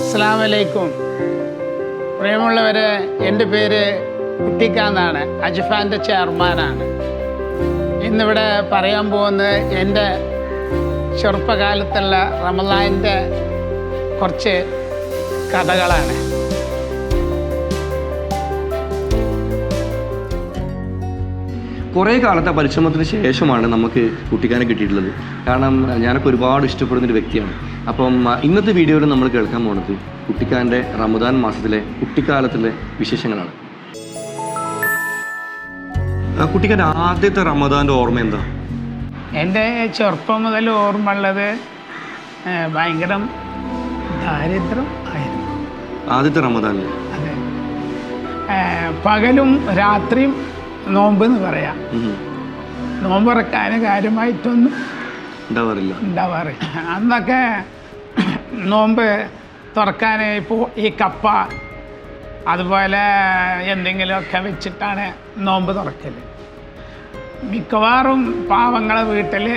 അസ്സലാമു അലൈക്കും. പ്രിയമുള്ളവരെ, എൻ്റെ പേര് കുട്ടിക്കാന്നാണ്, അജ്ഫാൻ്റെ ചെയർമാനാണ്. ഇന്നിവിടെ പറയാൻ പോകുന്നത് എൻ്റെ ചെറുപ്പകാലത്തുള്ള റമളാനിൻ്റെ കുറച്ച് കഥകളാണ്. കുറേ കാലത്തെ പരിശ്രമത്തിന് ശേഷമാണ് നമുക്ക് കുട്ടിക്കാനെ കിട്ടിയിട്ടുള്ളത്. കാരണം ഞാനൊക്കെ ഒരുപാട് ഇഷ്ടപ്പെടുന്നൊരു വ്യക്തിയാണ്. അപ്പം ഇന്നത്തെ വീഡിയോയിൽ നമ്മൾ കേൾക്കാൻ പോകുന്നത് കുട്ടിക്കാൻ്റെ റമദാൻ മാസത്തിലെ കുട്ടിക്കാലത്തിലെ വിശേഷങ്ങളാണ്. കുട്ടിക്കാൻ്റെ ആദ്യത്തെ റമദാൻ്റെ ഓർമ്മ എന്താ? എൻ്റെ ചെറുപ്പം മുതൽ ഓർമ്മ ഉള്ളത് ഭയങ്കര ദാരിദ്ര്യം ആയിരുന്നു. ആദ്യത്തെ റമദാനിൽ അതെ, പകലും രാത്രിയും നോമ്പ് എന്ന് പറയാം. നോമ്പുറക്കാൻ കാര്യമായിട്ടൊന്നും ഉണ്ടാവാറില്ല. അന്നൊക്കെ നോമ്പ് തുറക്കാൻ ഇപ്പോൾ ഈ കപ്പ അതുപോലെ എന്തെങ്കിലുമൊക്കെ വെച്ചിട്ടാണ് നോമ്പ് തുറക്കൽ. മിക്കവാറും പാവങ്ങളെ വീട്ടിൽ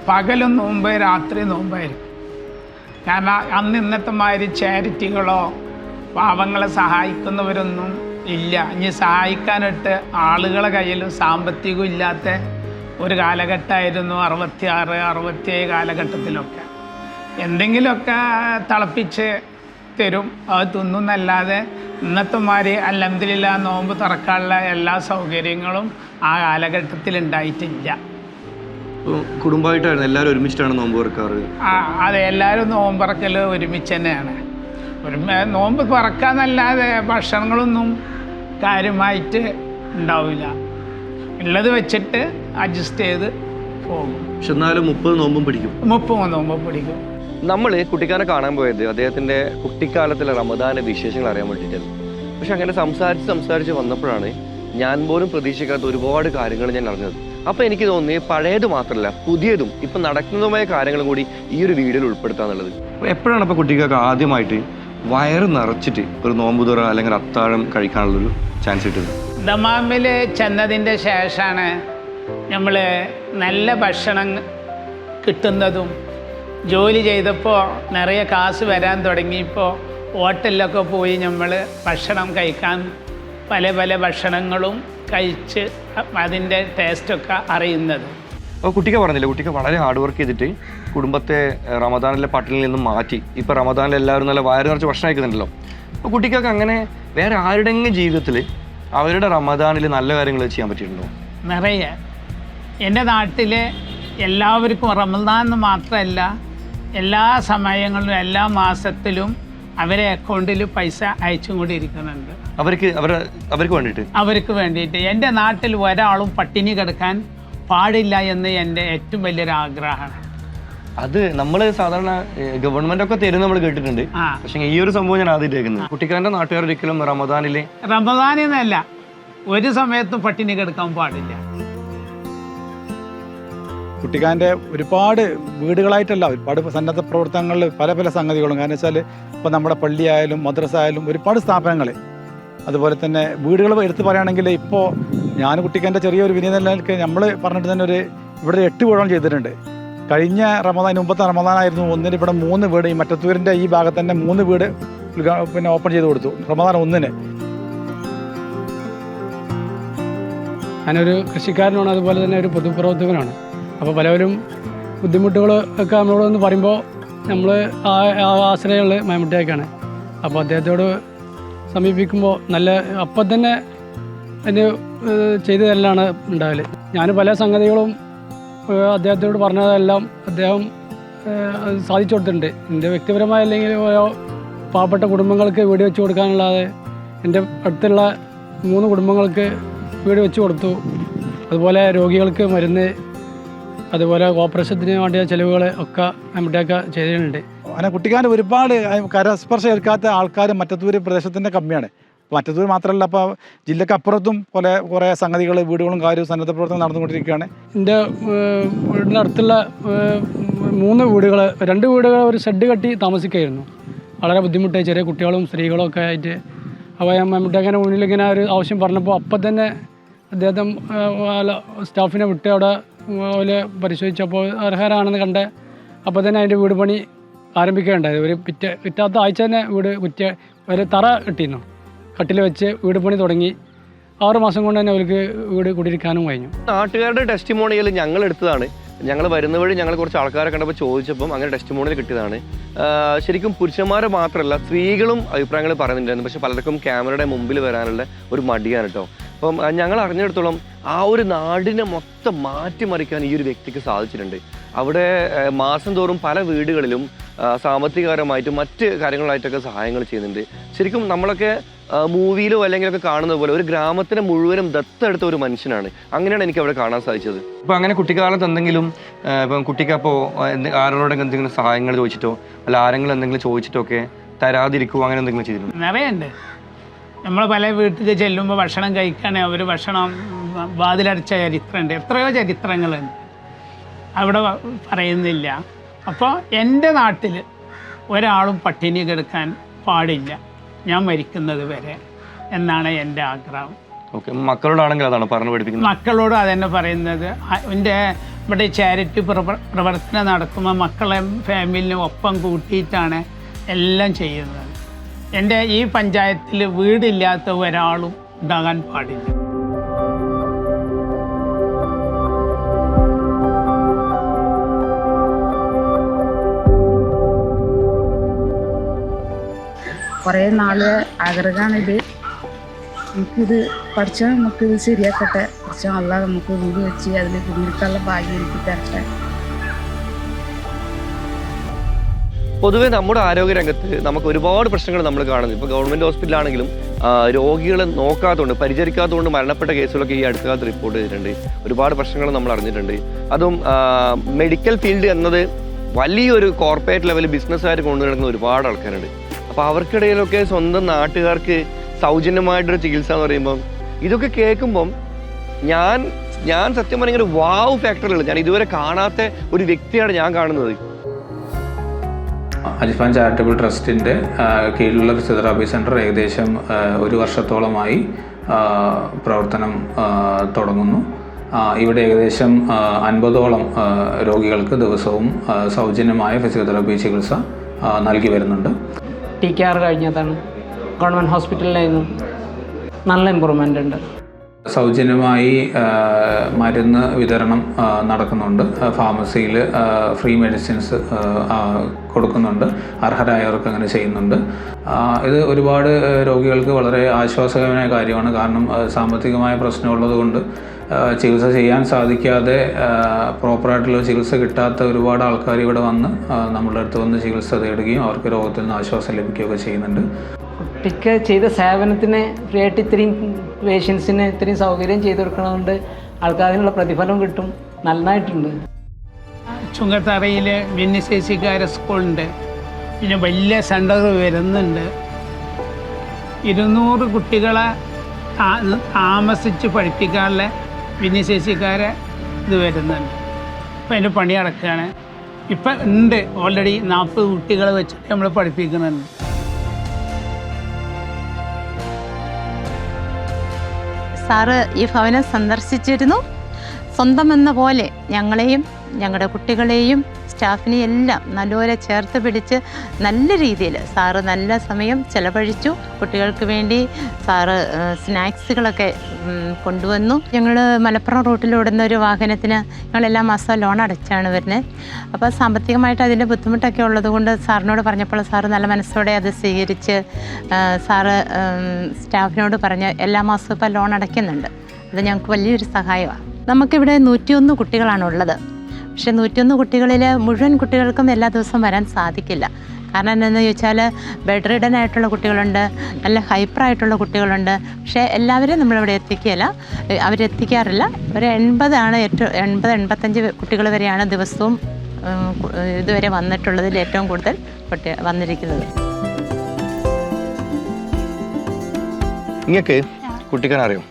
പകലും നോമ്പ് രാത്രി നോമ്പായിരിക്കും. കാരണം അന്ന് ഇന്നത്തെ മാതിരി ചാരിറ്റികളോ പാവങ്ങളെ സഹായിക്കുന്നവരൊന്നും ഇല്ല. ഇനി സഹായിക്കാനായിട്ട് ആളുകളെ കയ്യിലും സാമ്പത്തികം ഇല്ലാത്ത ഒരു കാലഘട്ടമായിരുന്നു 66, 67 കാലഘട്ടത്തിലൊക്കെ. എന്തെങ്കിലുമൊക്കെ തിളപ്പിച്ച് തരും, അത് തിന്നുന്നല്ലാതെ ഇന്നത്തെ മാതിരി അൽഹംദുലില്ലാ നോമ്പ് തുറക്കാനുള്ള എല്ലാ സൗകര്യങ്ങളും ആ കാലഘട്ടത്തിൽ ഉണ്ടായിട്ടില്ല. കുടുംബമായിട്ടായിരുന്നു എല്ലാവരും ഒരുമിച്ചിട്ടാണ് നോമ്പ് തുറക്കാറ്? അതെ, എല്ലാവരും നോമ്പ് തുറക്കൽ ഒരുമിച്ച് തന്നെയാണ്. നോമ്പ് തുറക്കാന്നല്ലാതെ ഭക്ഷണങ്ങളൊന്നും കാര്യമായിട്ട് ഉണ്ടാവില്ല. ഉള്ളത് വെച്ചിട്ട് അഡ്ജസ്റ്റ് ചെയ്ത് പോകും. പക്ഷെ എന്നാലും 30 നോമ്പും പിടിക്കും. 30 നോമ്പും പിടിക്കും. നമ്മൾ കുട്ടിക്കാനെ കാണാൻ പോയത് അദ്ദേഹത്തിൻ്റെ കുട്ടിക്കാലത്തിലെ റമദാൻ്റെ വിശേഷങ്ങൾ അറിയാൻ വേണ്ടിയിട്ടാണ്. പക്ഷെ അങ്ങനെ സംസാരിച്ച് വന്നപ്പോഴാണ് ഞാൻ പോലും പ്രതീക്ഷിക്കാത്ത ഒരുപാട് കാര്യങ്ങൾ ഞാൻ അറിഞ്ഞത്. അപ്പോൾ എനിക്ക് തോന്നി പഴയത് മാത്രമല്ല പുതിയതും ഇപ്പം നടക്കുന്നതുമായ കാര്യങ്ങളും കൂടി ഈ ഒരു വീഡിയോയിൽ ഉൾപ്പെടുത്താന്നുള്ളത്. എപ്പോഴാണ് ഇപ്പോൾ കുട്ടികൾക്ക് ആദ്യമായിട്ട് വയറ് നിറച്ചിട്ട് ഒരു നോമ്പ് തുറ അല്ലെങ്കിൽ അത്താഴം കഴിക്കാനുള്ളൊരു ചാൻസ് കിട്ടുന്നത്? ദമാമിൽ ചെന്നതിൻ്റെ ശേഷമാണ് നമ്മൾ നല്ല ഭക്ഷണം കിട്ടുന്നതും. ജോലി ചെയ്തപ്പോൾ നിറയെ കാശ് വരാൻ തുടങ്ങിയപ്പോൾ ഹോട്ടലിലൊക്കെ പോയി നമ്മൾ ഭക്ഷണം കഴിക്കാൻ പല പല ഭക്ഷണങ്ങളും കഴിച്ച് അതിൻ്റെ ടേസ്റ്റൊക്കെ അറിയുന്നത്. അപ്പോൾ കുട്ടിക്ക് പറഞ്ഞില്ല, കുട്ടിക്ക് വളരെ ഹാർഡ് വർക്ക് ചെയ്തിട്ട് കുടുംബത്തെ റമദാനിലെ പട്ടിണിയിൽ നിന്നും മാറ്റി ഇപ്പോൾ റമദാനിൽ എല്ലാവരും നല്ല വയറ് നിറച്ച് ഭക്ഷണം കഴിക്കുന്നുണ്ടല്ലോ. അപ്പോൾ കുട്ടിക്കൊക്കെ അങ്ങനെ വേറെ ആരുടെയെങ്കിലും ജീവിതത്തിൽ അവരുടെ റമദാനിൽ നല്ല കാര്യങ്ങൾ ചെയ്യാൻ പറ്റിയിട്ടുണ്ടോ? നിറയെ. എൻ്റെ നാട്ടിൽ എല്ലാവർക്കും റമദാൻ എന്ന് മാത്രമല്ല എല്ലാ സമയങ്ങളിലും എല്ലാ മാസത്തിലും അവരെ അക്കൗണ്ടിൽ പൈസ അയച്ചും കൂടി ഇരിക്കുന്നുണ്ട്. അവർക്ക് വേണ്ടിയിട്ട്. എൻ്റെ നാട്ടിൽ ഒരാളും പട്ടിണി കിടക്കാൻ പാടില്ല എന്ന് എൻ്റെ ഏറ്റവും വലിയൊരു ആഗ്രഹമാണ്. അത് നമ്മൾ സാധാരണ ഗവൺമെന്റ് ഒക്കെ തരുന്ന നമ്മൾ കേട്ടിട്ടുണ്ട്. പക്ഷേ ഈ ഒരു സംഭവം ഞാൻ ആദ്യമായിട്ട് കേൾക്കുന്നത്. കുട്ടിക്കാരൻ്റെ നാട്ടുകാർ ഒരിക്കലും റമദാനിന്നല്ല ഒരു സമയത്തും പട്ടിണി കിടക്കാൻ പാടില്ല. കുട്ടിക്കാൻ്റെ ഒരുപാട് വീടുകളായിട്ടല്ല, ഒരുപാട് സന്നദ്ധ പ്രവർത്തനങ്ങളിൽ പല പല സംഗതികളും. കാരണം വെച്ചാൽ ഇപ്പോൾ നമ്മുടെ പള്ളിയായാലും മദ്രസ ആയാലും ഒരുപാട് സ്ഥാപനങ്ങൾ, അതുപോലെ തന്നെ വീടുകൾ എടുത്ത് പറയുകയാണെങ്കിൽ ഇപ്പോൾ ഞാൻ കുട്ടിക്കാൻ്റെ ചെറിയൊരു വിനീതനിലേക്ക് നമ്മൾ പറഞ്ഞിട്ട് തന്നെ ഇവിടെ 8 വീടുകൾ ചെയ്തിട്ടുണ്ട്. കഴിഞ്ഞ റമദാൻ മുമ്പത്തെ റമദാനായിരുന്നു ഒന്നിന് ഇവിടെ 3 വീട്, ഈ മറ്റത്തൂരിൻ്റെ ഈ ഭാഗത്ത് തന്നെ 3 വീട് ഓപ്പൺ ചെയ്ത് കൊടുത്തു റമദാൻ 1-ന്. ഞാനൊരു കൃഷിക്കാരനാണ്, അതുപോലെ തന്നെ ഒരു പൊതുപ്രവർത്തകനാണ്. അപ്പോൾ പലവരും ബുദ്ധിമുട്ടുകൾ ഒക്കെ നമ്മളോടൊന്ന് പറയുമ്പോൾ നമ്മൾ ആശ്രയമുള്ള മമ്മൂട്ടിയൊക്കെയാണ്. അപ്പോൾ അദ്ദേഹത്തോട് സമീപിക്കുമ്പോൾ നല്ല അപ്പം തന്നെ അതിന് ചെയ്തു തരലാണ് ഉണ്ടാവല്. ഞാൻ പല സംഗതികളും അദ്ദേഹത്തോട് പറഞ്ഞതെല്ലാം അദ്ദേഹം സാധിച്ചു കൊടുത്തിട്ടുണ്ട്. എൻ്റെ വ്യക്തിപരമായ അല്ലെങ്കിൽ ഓരോ പാവപ്പെട്ട കുടുംബങ്ങൾക്ക് വീട് വെച്ച് കൊടുക്കാനുള്ളത് എൻ്റെ അടുത്തുള്ള 3 കുടുംബങ്ങൾക്ക് വീട് വെച്ച് കൊടുത്തു. അതുപോലെ രോഗികൾക്ക് മരുന്ന്, അതുപോലെ ഓപ്പറേഷത്തിന് വേണ്ടിയ ചിലവുകൾ ഒക്കെ നമ്മുടെയൊക്കെ ചെയ്തിട്ടുണ്ട്. അങ്ങനെ കുട്ടിക്കാൻ്റെ ഒരുപാട് കരസ്പർശം ഏൽക്കാത്ത ആൾക്കാർ മറ്റത്തൂർ പ്രദേശത്തിൻ്റെ കമ്മിയാണ്. മറ്റത്തൂർ മാത്രമല്ല, ഇപ്പോൾ ജില്ലക്കപ്പുറത്തും കുറേ സംഗതികൾ, വീടുകളും കാര്യവും സന്നദ്ധ പ്രവർത്തനം നടന്നുകൊണ്ടിരിക്കുകയാണ്. എൻ്റെ വീടിൻ്റെ അടുത്തുള്ള 3 വീടുകൾ, 2 വീടുകൾ ഒരു ഷെഡ് കെട്ടി താമസിക്കുകയായിരുന്നു. വളരെ ബുദ്ധിമുട്ടായി, ചെറിയ കുട്ടികളും സ്ത്രീകളും ഒക്കെ ആയിട്ട്. അപ്പോൾ നമ്മുടെയൊക്കെ മുന്നിൽ ഇങ്ങനെ ഒരു ആവശ്യം പറഞ്ഞപ്പോൾ അപ്പം തന്നെ അദ്ദേഹം സ്റ്റാഫിനെ വിട്ട് അവിടെ പരിശോധിച്ചപ്പോൾ അർഹരാണെന്ന് കണ്ട് അപ്പോൾ തന്നെ അതിൻ്റെ വീട് പണി ആരംഭിക്കുകയുണ്ടായത്. ഒരു പിറ്റാത്ത ആഴ്ച തന്നെ വീട് ഒരു തറ കെട്ടിയിരുന്നു. കട്ടിൽ വെച്ച് വീട് പണി തുടങ്ങി 6 മാസം കൊണ്ട് തന്നെ അവർക്ക് വീട് കുടിയിരിക്കാനും കഴിഞ്ഞു. നാട്ടുകാരുടെ ടെസ്റ്റിമോണിയൽ ഞങ്ങൾ എടുത്തതാണ്. ഞങ്ങൾ വരുന്ന വഴി ഞങ്ങൾ കുറച്ച് ആൾക്കാരെ കണ്ടപ്പോൾ ചോദിച്ചപ്പം അങ്ങനെ ടെസ്റ്റിമോണിയൽ കിട്ടിയതാണ്. ശരിക്കും പുരുഷന്മാരെ മാത്രമല്ല സ്ത്രീകളും അഭിപ്രായങ്ങൾ പറയുന്നുണ്ടായിരുന്നു. പക്ഷെ പലർക്കും ക്യാമറയുടെ മുമ്പിൽ വരാനുള്ള ഒരു മടിയാണ് കേട്ടോ. അപ്പം ഞങ്ങൾ അറിഞ്ഞിടത്തോളം ആ ഒരു നാടിനെ മൊത്തം മാറ്റിമറിക്കാൻ ഈ ഒരു വ്യക്തിക്ക് സാധിച്ചിട്ടുണ്ട്. അവിടെ മാസം തോറും പല വീടുകളിലും സാമ്പത്തികപരമായിട്ടും മറ്റ് കാര്യങ്ങളായിട്ടൊക്കെ സഹായങ്ങൾ ചെയ്യുന്നുണ്ട്. ശരിക്കും നമ്മളൊക്കെ മൂവിയിലോ അല്ലെങ്കിലൊക്കെ കാണുന്നത് പോലെ ഒരു ഗ്രാമത്തിനെ മുഴുവനും ദത്തെടുത്ത ഒരു മനുഷ്യനാണ്. അങ്ങനെയാണ് എനിക്ക് അവിടെ കാണാൻ സാധിച്ചത്. ഇപ്പം അങ്ങനെ കുട്ടിക്കാലത്ത് എന്തെങ്കിലും ഇപ്പം കുട്ടിക്കപ്പോൾ ആരോടെങ്കിലും എന്തെങ്കിലും സഹായങ്ങൾ ചോദിച്ചിട്ടോ അല്ല ആരെങ്കിലും എന്തെങ്കിലും ചോദിച്ചിട്ടോ ഒക്കെ തരാതിരിക്കുമോ അങ്ങനെ എന്തെങ്കിലും ചെയ്തിരുന്നു? നിറയുണ്ട്. നമ്മൾ പല വീട്ടിൽ ചെല്ലുമ്പോൾ ഭക്ഷണം കഴിക്കാൻ അവർ ഭക്ഷണം വാതിലടച്ച ചരിത്രമുണ്ട്. എത്രയോ ചരിത്രങ്ങളുണ്ട്, അവിടെ പറയുന്നില്ല. അപ്പോൾ എൻ്റെ നാട്ടിൽ ഒരാളും പട്ടിണി കിടക്കാൻ പാടില്ല ഞാൻ മരിക്കുന്നത് വരെ എന്നാണ് എൻ്റെ ആഗ്രഹം. ഓക്കെ, മക്കളോടാണെങ്കിൽ അതാണ് പറഞ്ഞു പഠിപ്പിക്കുന്നത്. മക്കളോട് അതെന്നെ പറയുന്നത്. എൻ്റെ ഇവിടെ ചാരിറ്റി പ്രവർത്തനം നടക്കുമ്പോൾ മക്കളെ ഫാമിലിനെ ഒപ്പം കൂട്ടിയിട്ടാണ് എല്ലാം ചെയ്യുന്നത്. എൻ്റെ ഈ പഞ്ചായത്തിൽ വീടില്ലാത്ത ഒരാളും ഉണ്ടാകാൻ പാടില്ല. കുറേ നാള് ആഗ്രഹമാണിത്. നമുക്കിത് പഠിച്ചാൽ നമുക്കിത് ശരിയാക്കട്ടെ. പഠിച്ചാൽ അല്ല നമുക്ക് വീട് വെച്ച് അതിൽ കുടിയിരിക്കാനുള്ള ഭാഗ്യം എനിക്ക് തരട്ടെ. പൊതുവെ നമ്മുടെ ആരോഗ്യരംഗത്ത് നമുക്ക് ഒരുപാട് പ്രശ്നങ്ങൾ നമ്മൾ കാണുന്നു. ഇപ്പോൾ ഗവൺമെൻറ് ഹോസ്പിറ്റലാണെങ്കിലും രോഗികളെ നോക്കാത്തതുകൊണ്ട് പരിചരിക്കാത്തതുകൊണ്ട് മരണപ്പെട്ട കേസുകളൊക്കെ ഈ അടുത്ത കാലത്ത് റിപ്പോർട്ട് ചെയ്തിട്ടുണ്ട്. ഒരുപാട് പ്രശ്നങ്ങൾ നമ്മൾ അറിഞ്ഞിട്ടുണ്ട്. അതും മെഡിക്കൽ ഫീൽഡ് എന്നത് വലിയൊരു കോർപ്പറേറ്റ് ലെവൽ ബിസിനസ്സുകാർ കൊണ്ടുനടക്കുന്ന ഒരുപാട് ആൾക്കാരുണ്ട്. അപ്പോൾ അവർക്കിടയിലൊക്കെ സ്വന്തം നാട്ടുകാർക്ക് സൗജന്യമായിട്ടൊരു ചികിത്സ എന്ന് പറയുമ്പം ഇതൊക്കെ കേൾക്കുമ്പം ഞാൻ സത്യം പറഞ്ഞ ഒരു വാവ് ഫാക്ടറിലുള്ള ഞാൻ ഇതുവരെ കാണാത്ത ഒരു വ്യക്തിയാണ് ഞാൻ കാണുന്നത്. അൽഫാൻ ചാരിറ്റബിൾ ട്രസ്റ്റിൻ്റെ കീഴിലുള്ള ഫിസിയോതെറാപ്പി സെൻറ്റർ ഏകദേശം 1 വർഷത്തോളമായി പ്രവർത്തനം തുടങ്ങുന്നു. ഇവിടെ ഏകദേശം 50ഓളം രോഗികൾക്ക് ദിവസവും സൗജന്യമായ ഫിസിയോതെറാപ്പി ചികിത്സ നൽകി വരുന്നുണ്ട്. TKR കഴിഞ്ഞതാണ്. ഗവൺമെൻറ് ഹോസ്പിറ്റലിലായിരുന്നു. നല്ല ഇമ്പ്രൂവ്മെൻ്റ് ഉണ്ട്. സൗജന്യമായി മരുന്ന് വിതരണം നടക്കുന്നുണ്ട്. ഫാർമസിയിൽ ഫ്രീ മെഡിസിൻസ് കൊടുക്കുന്നുണ്ട്. അർഹരായവർക്ക് അങ്ങനെ ചെയ്യുന്നുണ്ട്. ഇത് ഒരുപാട് രോഗികൾക്ക് വളരെ ആശ്വാസകരമായ കാര്യമാണ്. കാരണം സാമ്പത്തികമായ പ്രശ്നമുള്ളത് കൊണ്ട് ചികിത്സ ചെയ്യാൻ സാധിക്കാതെ പ്രോപ്പറായിട്ടുള്ള ചികിത്സ കിട്ടാത്ത ഒരുപാട് ആൾക്കാർ ഇവിടെ വന്ന് നമ്മളുടെ അടുത്ത് വന്ന് ചികിത്സ തേടുകയും അവർക്ക് രോഗത്തിൽ നിന്ന് ആശ്വാസം ലഭിക്കുകയൊക്കെ ചെയ്യുന്നുണ്ട്. കുട്ടിക്ക് ചെയ്ത സേവനത്തിന് ഫ്രീ ആയിട്ട് ഇത്രയും പേഷ്യൻസിന് ഇത്രയും സൗകര്യം ചെയ്തു കൊടുക്കണതുകൊണ്ട് ആൾക്കാരിനുള്ള പ്രതിഫലം കിട്ടും. നന്നായിട്ടുണ്ട്. ചുങ്കത്തറയിൽ ഭിന്നശേഷിക്കാരെ സ്കൂളുണ്ട്. പിന്നെ വലിയ സെൻ്റർ വരുന്നുണ്ട്. 200 കുട്ടികളെ താമസിച്ച് പഠിപ്പിക്കാനുള്ള ഭിന്നശേഷിക്കാരെ ഇത് വരുന്നുണ്ട്. ഇപ്പം അതിൻ്റെ പണി നടക്കുകയാണ്. ഇപ്പം ഉണ്ട് ഓൾറെഡി 40 കുട്ടികളെ വെച്ചിട്ട് നമ്മൾ പഠിപ്പിക്കുന്നുണ്ട്. സാറ് ഈ ഭവനം സന്ദർശിച്ചിരുന്നു. സ്വന്തം എന്ന പോലെ ഞങ്ങളെയും ഞങ്ങളുടെ കുട്ടികളെയും സ്റ്റാഫിനെയും എല്ലാം നല്ലപോലെ ചേർത്ത് പിടിച്ച് നല്ല രീതിയിൽ സാറ് നല്ല സമയം ചെലവഴിച്ചു. കുട്ടികൾക്ക് വേണ്ടി സാറ് സ്നാക്സുകളൊക്കെ കൊണ്ടുവന്നു. ഞങ്ങൾ മലപ്പുറം റൂട്ടിലോടുന്ന ഒരു വാഹനത്തിന് ഞങ്ങളെല്ലാ മാസവും ലോൺ അടച്ചാണ് വരുന്നത്. അപ്പോൾ സാമ്പത്തികമായിട്ട് അതിൻ്റെ ബുദ്ധിമുട്ടൊക്കെ ഉള്ളതുകൊണ്ട് സാറിനോട് പറഞ്ഞപ്പോൾ സാറ് നല്ല മനസ്സോടെ അത് സ്വീകരിച്ച് സാറ് സ്റ്റാഫിനോട് പറഞ്ഞ് എല്ലാ മാസവും ഇപ്പോൾ ലോൺ അടയ്ക്കുന്നുണ്ട്. അത് ഞങ്ങൾക്ക് വലിയൊരു സഹായമാണ്. നമുക്കിവിടെ 101 കുട്ടികളാണുള്ളത്. പക്ഷേ 101 കുട്ടികളിൽ മുഴുവൻ കുട്ടികൾക്കും എല്ലാ ദിവസവും വരാൻ സാധിക്കില്ല. കാരണം എന്താണെന്ന് ചോദിച്ചാൽ ബെഡ് റിഡൻ ആയിട്ടുള്ള കുട്ടികളുണ്ട്, നല്ല ഹൈപ്പറായിട്ടുള്ള കുട്ടികളുണ്ട്. പക്ഷേ എല്ലാവരും നമ്മളിവിടെ അവരെത്തിക്കാറില്ല. ഒരു 80-85 കുട്ടികൾ വരെയാണ് ദിവസവും ഇതുവരെ വന്നിട്ടുള്ളതിൽ ഏറ്റവും കൂടുതൽ വന്നിരിക്കുന്നത്. നിങ്ങൾക്ക് കുട്ടിക്കാൻ അറിയാം?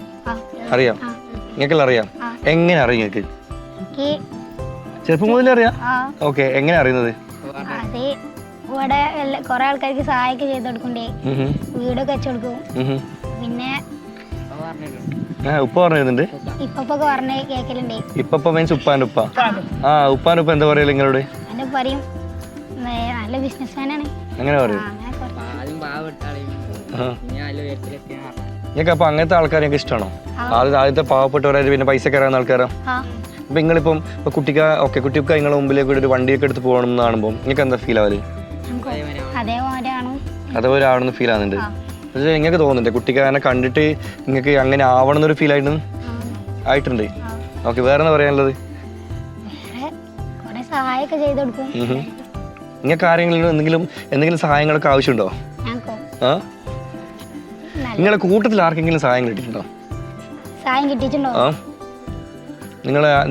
അറിയാം. നിങ്ങൾക്കെല്ലാം അറിയാം? എങ്ങനെ അറിയാം? നിങ്ങൾക്ക് ചെറുപ്പം മുതലേ അറിയാം? ഓക്കെ, എങ്ങനെ അറിയുന്നത്? ഇവിടെ കൊറേ ആൾക്കാർക്ക് സഹായമൊക്കെ ചെയ്ത് കൊടുക്കണ്ടേ, വീടൊക്കെ വെച്ചു കൊടുക്കും. പിന്നെ ഉപ്പ പറഞ്ഞിരുന്നുണ്ട്. ഇപ്പൊക്കെ പറഞ്ഞ കേക്കലുണ്ട്. ഇപ്പൊ മീൻസ് ഉപ്പാൻ്റെ ഉപ്പ. ഉപ്പാൻ്റെ ഉപ്പ എന്താ പറയല് നിങ്ങളോട്? എന്നെ പറയും നല്ല ബിസിനസ്മാനാണ്. അങ്ങനെ പറയും. നിങ്ങൾക്ക് അപ്പൊ അങ്ങനത്തെ ആൾക്കാരെ എനിക്ക് ഇഷ്ടമാണോ? ആദ്യത്തെ പാവപ്പെട്ടവരായിട്ട് പിന്നെ പൈസ കയറാവുന്ന ആൾക്കാരാ? അപ്പൊ നിങ്ങളിപ്പം ഇപ്പൊ കുട്ടിക്ക് നിങ്ങളെ മുമ്പിലേക്ക് ഒരു വണ്ടിയൊക്കെ എടുത്ത് പോകണം എന്ന് കാണുമ്പോൾ നിങ്ങൾക്ക് എന്താ ഫീൽ ആവല്? അതേപോലെ ആവണമെന്ന് ഫീൽ ആവുന്നുണ്ട്. പക്ഷേ നിങ്ങൾക്ക് തോന്നുന്നുണ്ട് കുട്ടിക്കാരനെ കണ്ടിട്ട് നിങ്ങൾക്ക് അങ്ങനെ ആവണം എന്നൊരു ഫീൽ ആയിട്ടുണ്ട്. ഓക്കെ, വേറെ എന്താ പറയാനുള്ളത്? നിങ്ങൾക്ക് ആരെങ്കിലും എന്തെങ്കിലും സഹായങ്ങളൊക്കെ ആവശ്യമുണ്ടോ? ആ, നിങ്ങളെ കൂട്ടത്തിൽ ആർക്കെങ്കിലും സഹായം കിട്ടിയിട്ടുണ്ടോ? ആ,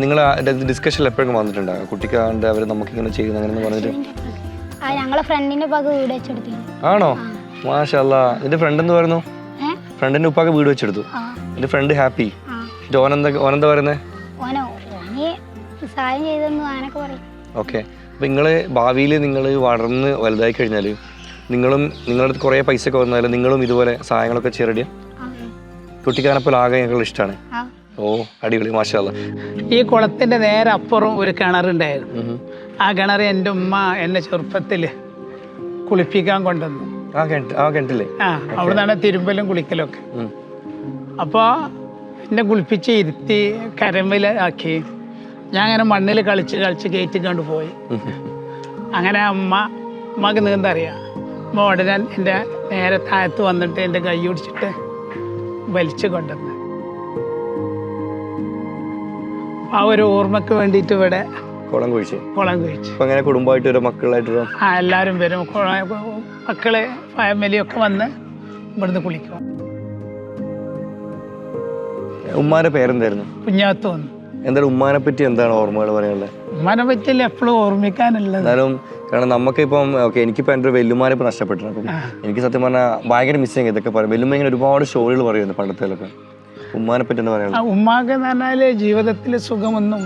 നിങ്ങളെ ഡിസ്കഷനിൽ എപ്പോഴും വന്നിട്ടുണ്ടോ കുട്ടിക്കാണ്ട് അവർ നമുക്കിങ്ങനെ ചെയ്യുന്ന അങ്ങനെ പറഞ്ഞിട്ട്? ആണോ? മാഷാ അല്ലാ. നിന്റെ ഫ്രണ്ട് എന്ന് പറയുന്നു? ഫ്രണ്ടിന്റെ ഉപ്പാക്ക് വീട് വെച്ചെടുത്തു. എന്റെ ഫ്രണ്ട് ഹാപ്പി. ഓനെന്താ പറയുന്നത്? ഓക്കെ. അപ്പൊ നിങ്ങള് ഭാവിയിൽ നിങ്ങൾ വളർന്ന് വലുതായി കഴിഞ്ഞാൽ നിങ്ങളുടെ കുറേ പൈസ ഒക്കെ വന്നാലും നിങ്ങളും ഇതുപോലെ സഹായങ്ങളൊക്കെ ചെറിയ കുട്ടിക്കാരനെപ്പോലെ ആകെ ഞങ്ങൾ ഇഷ്ടമാണ്. ഓ, അടിപൊളി, മാഷാ അല്ലാ. ഈ കുളത്തിന്റെ നേരെ അപ്പുറം ഒരു കിണറുണ്ടായിരുന്നു. ആ കിണർ എൻ്റെ ഉമ്മ എന്നെ ചെറുപ്പത്തിൽ കുളിപ്പിക്കാൻ കൊണ്ടുവന്നു. അവിടെ നിന്നാണ് തിരുമ്പലും കുളിക്കലും ഒക്കെ. അപ്പോൾ എന്നെ കുളിപ്പിച്ച് ഇരുത്തി കരമ്പിലാക്കി ഞാൻ അങ്ങനെ മണ്ണിൽ കളിച്ച് കയറ്റിക്കൊണ്ട് പോയി. അങ്ങനെ അമ്മക്ക് നീന്തറിയാം. അമ്മ ഉടനെ എൻ്റെ നേരെ താഴത്ത് വന്നിട്ട് എൻ്റെ കൈ പിടിച്ചിട്ട് വലിച്ചു കൊണ്ടുവന്ന് ആ ഒരു ഓർമ്മക്ക് വേണ്ടിയിട്ട് ഇവിടെ കുളം കുഴിച്ചു. കുടുംബമായിട്ട് മക്കളായിട്ട് എല്ലാവരും വരും. മക്കള് ഫാമിലിയൊക്കെ വന്ന് ഇവിടുന്ന് കുളിക്കും. ഉമ്മാന്റെ പേരെന്തായിരുന്നു? കുഞ്ഞാത്തു വന്നു. എന്താണ് ഉമ്മാനെ പറ്റി എന്താണ് ഓർമ്മകൾ പറയാനുള്ളത്? ഉമ്മാനെ പറ്റിയല്ല എപ്പോഴും ഓർമ്മിക്കാനുള്ളത്. എന്നാലും കാരണം നമുക്കിപ്പം എനിക്കിപ്പോൾ എൻ്റെ ഒരു വെല്ലുമാനെ ഇപ്പം നഷ്ടപ്പെട്ടിട്ടുണ്ട്. അപ്പം എനിക്ക് സത്യം പറഞ്ഞാൽ ഭയങ്കര മിസ്സിങ് ഇതൊക്കെ പറയും. വെല്ലുമ്മ ഇങ്ങനെ ഒരുപാട് സ്റ്റോറികൾ പറയുന്നു പണ്ടത്തേലൊക്കെ. ഉമ്മാനെ പറ്റി എന്താ പറയുക? ഉമ്മാക്ക് എന്ന് പറഞ്ഞാൽ ജീവിതത്തിൽ സുഖമൊന്നും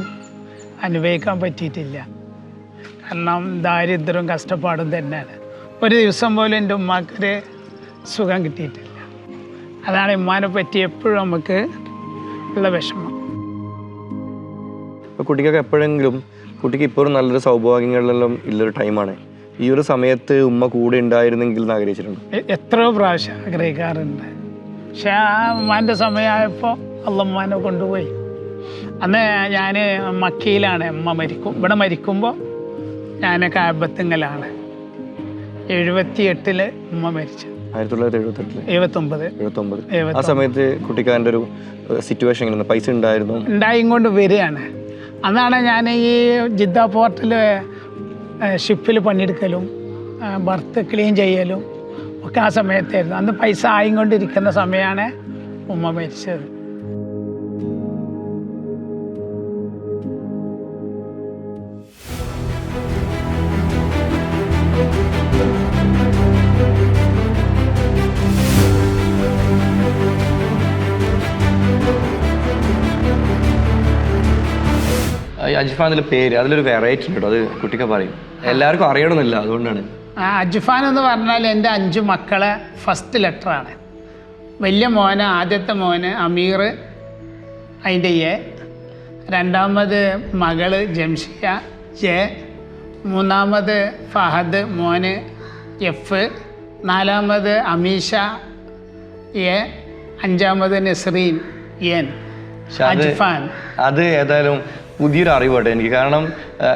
അനുഭവിക്കാൻ പറ്റിയിട്ടില്ല. കാരണം ദാരിദ്ര്യവും കഷ്ടപ്പാടും തന്നെയാണ്. ഒരു ദിവസം പോലും എൻ്റെ ഉമ്മാക്കൊരു സുഖം കിട്ടിയിട്ടില്ല. അതാണ് ഉമ്മാനെ പറ്റി എപ്പോഴും നമുക്ക് ഉള്ള വിഷമം. ഇപ്പോൾ കുട്ടിക്കൊക്കെ എപ്പോഴെങ്കിലും കുട്ടിക്ക് ഇപ്പോഴും നല്ലൊരു സൗഭാഗ്യങ്ങളിലെല്ലാം ഉള്ളൊരു ടൈമാണ്. ഈ ഒരു സമയത്ത് ഉമ്മ കൂടെ ഉണ്ടായിരുന്നെങ്കിൽ എന്ന് ആഗ്രഹിച്ചിട്ടുണ്ട്? എത്രയോ പ്രാവശ്യം ആഗ്രഹിക്കാറുണ്ട്. പക്ഷെ ആ ഉമ്മാൻ്റെ സമയമായപ്പോൾ ഉമ്മാനെ കൊണ്ടുപോയി. അന്ന് ഞാൻ മക്കയിലാണ്. ഉമ്മ ഇവിടെ മരിക്കുമ്പോൾ ഞാൻ കാബത്തിങ്കലാണ്. 78 ഉമ്മ മരിച്ചു. 1979. ആ സമയത്ത് കുട്ടിക്കാരൻ്റെ ഒരു സിറ്റുവേഷൻ എങ്ങനെ? പൈസ ഉണ്ടായിക്കൊണ്ട് വരികയാണ്. അന്നാണ് ഞാൻ ഈ ജിദ്ദ പോർട്ടിൽ ഷിപ്പിൽ പണിയെടുക്കലും ബർത്ത് ക്ലീൻ ചെയ്യലും ഒക്കെ ആ സമയത്തായിരുന്നു. അന്ന് പൈസ ആയിക്കൊണ്ടിരിക്കുന്ന സമയമാണ് ഉമ്മ മരിച്ചത്. അജ്ഫാനിലെ പേര് അതിലൊരു വെറൈറ്റി ഉണ്ട്. അത് കുട്ടിക്ക് പറയും, എല്ലാവർക്കും അറിയണമെന്നില്ല, അതുകൊണ്ടാണ്. അജ്ഫാൻ എന്ന് പറഞ്ഞാൽ എൻ്റെ 5 മക്കളെ ഫസ്റ്റ് ലെറ്ററാണ്. വലിയ മോന്, ആദ്യത്തെ മോന് അമീർ, അതിൻ്റെ എ. രണ്ടാമത് മകള് ജംഷിയ, ജെ. മൂന്നാമത് ഫഹദ് മോന്, എഫ്. നാലാമത് അമീഷ, എ. അഞ്ചാമത് നസ്രീൻ, എൻ. അജ്ഫാൻ. അത് ഏതായാലും പുതിയൊരു അറിവാട്ടെ എനിക്ക്. കാരണം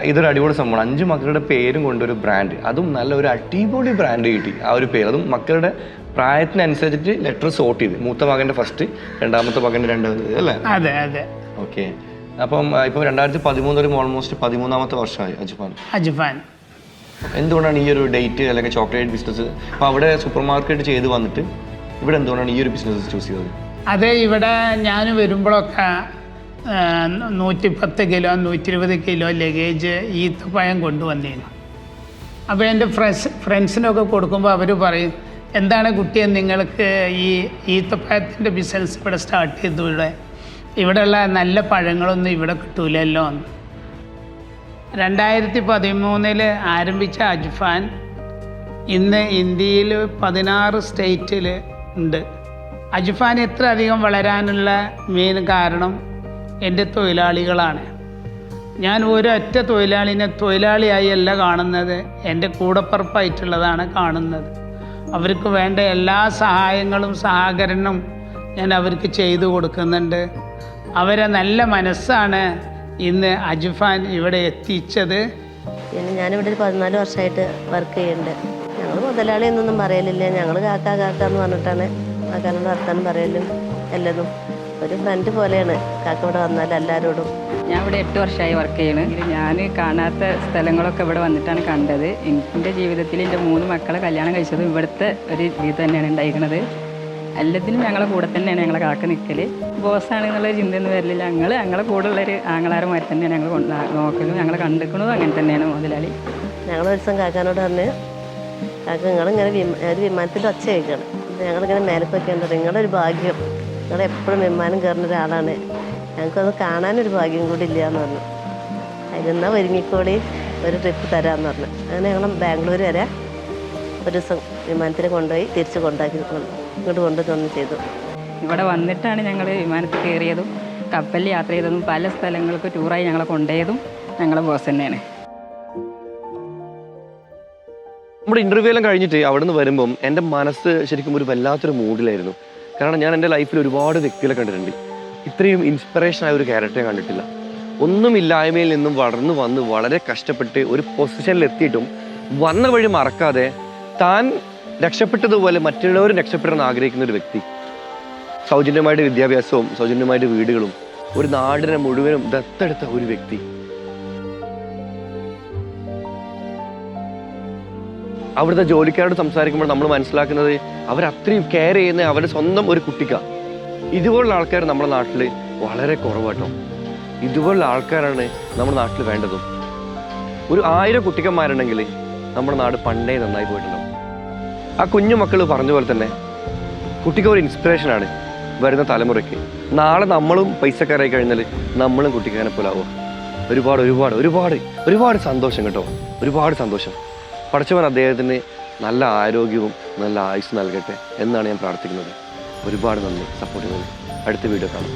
ഇതൊരു അടിപൊളി സംഭവമാണ്. 5 മക്കളുടെ പേരും കൊണ്ടൊരു ബ്രാൻഡ്, അതും നല്ല ഒരു അടിപൊളി ബ്രാൻഡ് കിട്ടി. ആ ഒരു പേര് അതും മക്കളുടെ പ്രായത്തിനനുസരിച്ചിട്ട് ലെറ്റർ സോർട്ട് ചെയ്ത്, മൂത്ത മകൻ്റെ ഫസ്റ്റ്, രണ്ടാമത്തെ മകൻ്റെ രണ്ടാമത്, അല്ലേ? അതെ അതെ. ഓക്കെ. അപ്പം ഇപ്പം 2013 ഓൾമോസ്റ്റ് 13ാമത്തെ വർഷമായി അജ്ഫാൻ. എന്തുകൊണ്ടാണ് ഈ ഒരു ഡേറ്റ് അല്ലെങ്കിൽ ചോക്ലേറ്റ് ബിസിനസ് അപ്പോൾ അവിടെ സൂപ്പർ മാർക്കറ്റ് ചെയ്ത് വന്നിട്ട് ഇവിടെ എന്തുകൊണ്ടാണ് ഈ ഒരു ബിസിനസ് ചൂസ് ചെയ്തത്? അതെ, ഇവിടെ ഞാൻ വരുമ്പോഴൊക്കെ 110 കിലോ 120 കിലോ ലഗേജ് ഈത്തപ്പഴം കൊണ്ടുവന്നിരുന്നു. അപ്പോൾ എൻ്റെ ഫ്രണ്ട്സിനൊക്കെ കൊടുക്കുമ്പോൾ അവർ പറയും, എന്താണ് കുട്ടിയെ നിങ്ങൾക്ക് ഈ ഈത്തപ്പഴത്തിൻ്റെ ബിസിനസ് ഇവിടെ സ്റ്റാർട്ട് ചെയ്തു? ഇവിടെയുള്ള നല്ല പഴങ്ങളൊന്നും ഇവിടെ കിട്ടൂലല്ലോ എന്ന്. 2013 ആരംഭിച്ച അജ്ഫാൻ ഇന്ന് ഇന്ത്യയിൽ 16 സ്റ്റേറ്റിൽ ഉണ്ട്. അജ്ഫാൻ ഇത്ര അധികം വളരാനുള്ള മെയിൻ കാരണം എൻ്റെ തൊഴിലാളികളാണ്. ഞാൻ ഒരൊറ്റ തൊഴിലാളിനെ തൊഴിലാളിയായി അല്ല കാണുന്നത്, എൻ്റെ കൂടപ്പിറപ്പായിട്ടുള്ളതാണ് കാണുന്നത്. അവർക്ക് വേണ്ട എല്ലാ സഹായങ്ങളും സഹകരണവും ഞാൻ അവർക്ക് ചെയ്തു കൊടുക്കുന്നുണ്ട്. അവരെ നല്ല മനസ്സാണ് ഇന്ന് അജ്ഫാൻ ഇവിടെ എത്തിച്ചത്. പിന്നെ ഞാനിവിടെ ഒരു 14 വർഷമായിട്ട് വർക്ക് ചെയ്യുന്നുണ്ട്. ഞങ്ങൾ മുതലാളി എന്നൊന്നും പറയലില്ല, ഞങ്ങൾ കാക്ക കാക്ക എന്ന് പറഞ്ഞിട്ടാണ് കാക്കാനോട് വർത്താനം പറയലും എല്ലതും. ഒരു ഫ്രണ്ട് പോലെയാണ് കാക്ക ഇവിടെ വന്നാൽ എല്ലാവരോടും. ഞാൻ ഇവിടെ 8 വർഷമായി വർക്ക് ചെയ്യണം. ഞാൻ കാണാത്ത സ്ഥലങ്ങളൊക്കെ ഇവിടെ വന്നിട്ടാണ് കണ്ടത്. എൻ്റെ ജീവിതത്തിൽ എൻ്റെ 3 മക്കളെ കല്യാണം കഴിച്ചതും ഇവിടുത്തെ ഒരു രീതി തന്നെയാണ് ഉണ്ടായിരിക്കുന്നത്. എല്ലാത്തിനും ഞങ്ങളെ കൂടെ തന്നെയാണ് ഞങ്ങളെ കാക്ക നിൽക്കൽ. ബോസാണ് എന്നുള്ള ചിന്തയൊന്നും വരില്ല. ഞങ്ങളെ കൂടെ ഉള്ളൊരു ആങ്ങളാരന്മാർ തന്നെയാണ് ഞങ്ങൾ നോക്കലും ഞങ്ങളെ കണ്ടിരിക്കണതും അങ്ങനെ തന്നെയാണ് മുതലാളി. ഞങ്ങൾ ഒരു ദിവസം കാക്കാനോട് പറഞ്ഞ്, കാക്ക നിങ്ങളിങ്ങനെ ഒരു വിമാനത്തിൻ്റെ ഒച്ച കേൾക്കണം, ഞങ്ങളിങ്ങനെ മേലേക്ക് വെക്കേണ്ടത് നിങ്ങളൊരു ഭാഗ്യം, നിങ്ങളെപ്പോഴും വിമാനം കയറുന്ന ഒരാളാണ്, ഞങ്ങൾക്കത് കാണാനൊരു ഭാഗ്യം കൂടി ഇല്ല എന്ന് പറഞ്ഞു. അതിലെന്നാൽ ഒരുങ്ങിക്കോളി, ഒരു ട്രിപ്പ് തരാമെന്ന് പറഞ്ഞു. അങ്ങനെ ഞങ്ങൾ ബാംഗ്ലൂർ വരെ ഒരു ദിവസം വിമാനത്തിൽ കൊണ്ടുപോയി തിരിച്ച് ഇങ്ങോട്ട് കൊണ്ടുവന്ന് ചെയ്തു. ഇവിടെ വന്നിട്ടാണ് ഞങ്ങൾ വിമാനത്തിൽ കയറിയതും കപ്പലിൽ യാത്ര ചെയ്തതും പല സ്ഥലങ്ങൾക്ക് ടൂറായി ഞങ്ങളെ കൊണ്ടുപോയതും ഞങ്ങളെ ബോസ് തന്നെയാണ്. നമ്മുടെ ഇൻ്റർവ്യൂ എല്ലാം കഴിഞ്ഞിട്ട് അവിടെ നിന്ന് വരുമ്പം എൻ്റെ മനസ്സ് ശരിക്കും ഒരു വല്ലാത്തൊരു മൂഡിലായിരുന്നു. കാരണം ഞാൻ എൻ്റെ ലൈഫിൽ ഒരുപാട് വ്യക്തികളെ കണ്ടിട്ടുണ്ട്. ഇത്രയും ഇൻസ്പിറേഷനായ ഒരു ക്യാരക്ടറെ കണ്ടിട്ടില്ല. ഒന്നുമില്ലായ്മയിൽ നിന്നും വളർന്നു വന്ന് വളരെ കഷ്ടപ്പെട്ട് ഒരു പൊസിഷനിൽ എത്തിയിട്ടും വന്ന വഴി മറക്കാതെ താൻ രക്ഷപ്പെട്ടതുപോലെ മറ്റുള്ളവരും രക്ഷപ്പെടണമെന്ന് ആഗ്രഹിക്കുന്ന ഒരു വ്യക്തി. സൗജന്യമായിട്ട് വിദ്യാഭ്യാസവും സൗജന്യമായിട്ട് വീടുകളും ഒരു നാടിനെ മുഴുവനും ദത്തെടുത്ത ഒരു വ്യക്തി. അവിടുത്തെ ജോലിക്കാരോട് സംസാരിക്കുമ്പോൾ നമ്മൾ മനസ്സിലാക്കുന്നത് അവരത്രയും കെയർ ചെയ്യുന്ന അവരുടെ സ്വന്തം ഒരു കുട്ടിക്കാണ്. ഇതുപോലുള്ള ആൾക്കാർ നമ്മുടെ നാട്ടിൽ വളരെ കുറവാട്ടോ. ഇതുപോലുള്ള ആൾക്കാരാണ് നമ്മുടെ നാട്ടിൽ വേണ്ടതും. ഒരു 1000 കുട്ടിക്കന്മാരുണ്ടെങ്കിൽ നമ്മുടെ നാട് പണ്ടേ നന്നായി പോയിട്ടുണ്ടാവും. ആ കുഞ്ഞു മക്കൾ പറഞ്ഞ പോലെ തന്നെ കുട്ടിക്ക് ഒരു ഇൻസ്പിറേഷനാണ് വരുന്ന തലമുറയ്ക്ക്. നാളെ നമ്മളും പൈസക്കാരായി കഴിഞ്ഞാൽ നമ്മളും കുട്ടിക്കാരെ പോലെ ആവുക. ഒരുപാട് ഒരുപാട് ഒരുപാട് ഒരുപാട് സന്തോഷം കേട്ടോ, ഒരുപാട് സന്തോഷം. പഠിച്ചവൻ അദ്ദേഹത്തിന് നല്ല ആരോഗ്യവും നല്ല ആയുസ് നൽകട്ടെ എന്നാണ് ഞാൻ പ്രാർത്ഥിക്കുന്നത്. ഒരുപാട് നന്ദി സപ്പോർട്ട് ചെയ്യുന്നത്. അടുത്ത വീഡിയോ കാണാം.